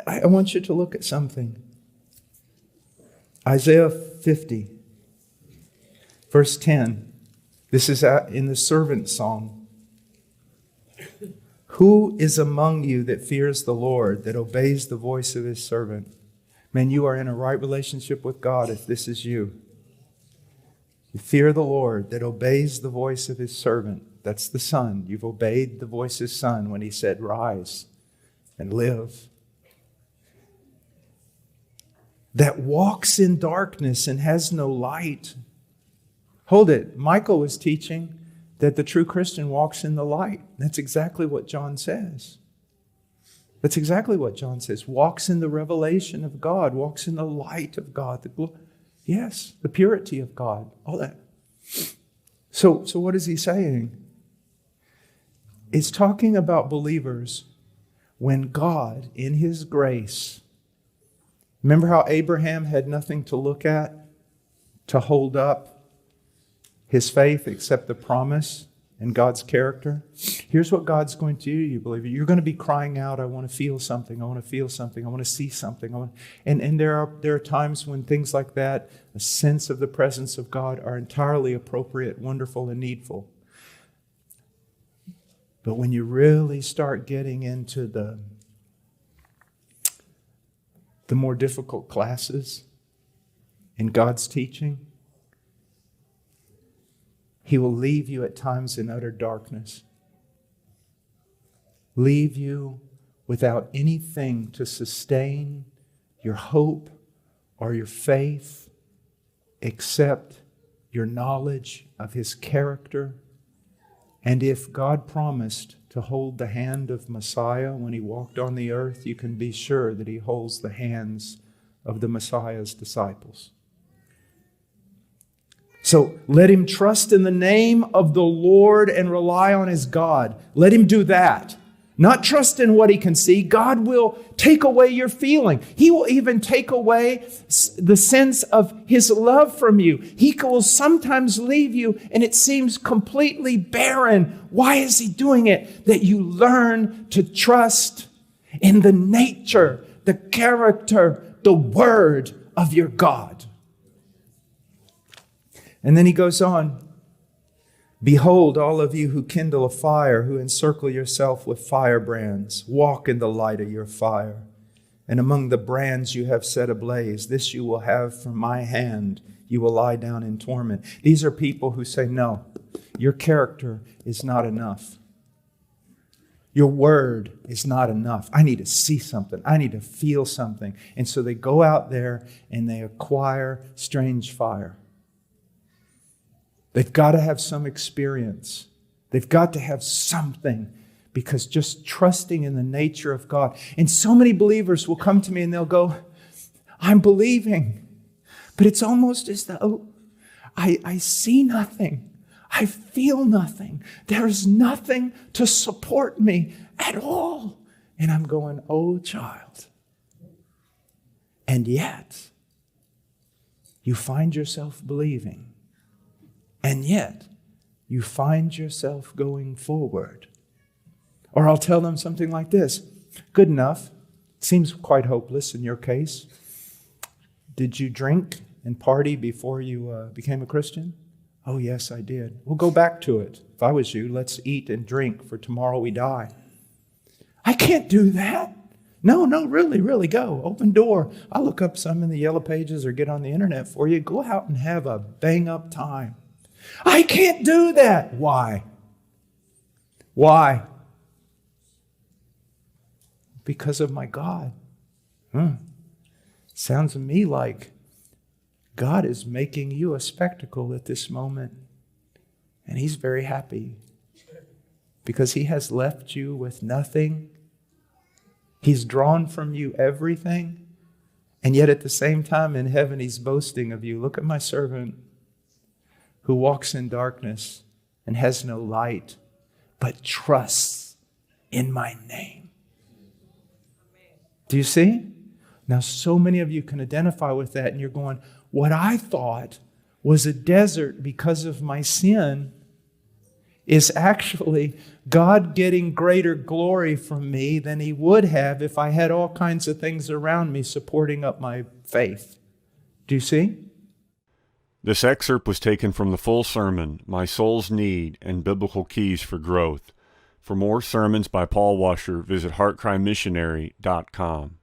I want you to look at something. Isaiah 50, verse 10. This is in the servant song. Who is among you that fears the Lord, that obeys the voice of his servant? Man, you are in a right relationship with God if this is you. You fear the Lord, that obeys the voice of his servant. That's the Son. You've obeyed the voice of his Son when he said, rise and live. That walks in darkness and has no light. Hold it. Michael was teaching that the true Christian walks in the light. That's exactly what John says. That's exactly what John says. Walks in the revelation of God. Walks in the light of God. The purity of God. All that. So what is he saying? It's talking about believers when God, in his grace, remember how Abraham had nothing to look at, to hold up his faith except the promise and God's character? Here's what God's going to do, you believer. You're going to be crying out, I want to feel something, I want to feel something, I want to see something. And there are times when things like that, a sense of the presence of God, are entirely appropriate, wonderful, and needful. But when you really start getting into the more difficult classes in God's teaching, he will leave you at times in utter darkness. Leave you without anything to sustain your hope or your faith except your knowledge of his character. And if God promised to hold the hand of Messiah when he walked on the earth, you can be sure that he holds the hands of the Messiah's disciples. So let him trust in the name of the Lord and rely on his God. Let him do that. Not trust in what he can see. God will take away your feeling. He will even take away the sense of his love from you. He will sometimes leave you and it seems completely barren. Why is he doing it? That you learn to trust in the nature, the character, the word of your God. And then he goes on. Behold, all of you who kindle a fire, who encircle yourself with firebrands, walk in the light of your fire. And among the brands you have set ablaze, this you will have from my hand. You will lie down in torment. These are people who say, no, your character is not enough. Your word is not enough. I need to see something. I need to feel something. And so they go out there and they acquire strange fire. They've got to have some experience. They've got to have something, because just trusting in the nature of God. And so many believers will come to me and they'll go, I'm believing, but it's almost as though I see nothing. I feel nothing. There's nothing to support me at all. And I'm going, oh child. And yet, you find yourself believing. And yet, you find yourself going forward. Or I'll tell them something like this. Good enough. Seems quite hopeless in your case. Did you drink and party before you became a Christian? Oh, yes, I did. We'll go back to it. If I was you, let's eat and drink, for tomorrow we die. I can't do that. No, really go. Open door. I'll look up some in the yellow pages or get on the internet for you. Go out and have a bang-up time. I can't do that. Why? Why? Because of my God. Sounds to me like God is making you a spectacle at this moment. And he's very happy because he has left you with nothing. He's drawn from you everything. And yet at the same time in heaven, he's boasting of you. Look at my servant who walks in darkness and has no light, but trusts in my name. Do you see? Now, so many of you can identify with that, and you're going, what I thought was a desert because of my sin is actually God getting greater glory from me than He would have if I had all kinds of things around me supporting up my faith. Do you see? This excerpt was taken from the full sermon, My Soul's Need and Biblical Keys for Growth. For more sermons by Paul Washer, visit heartcrymissionary.com.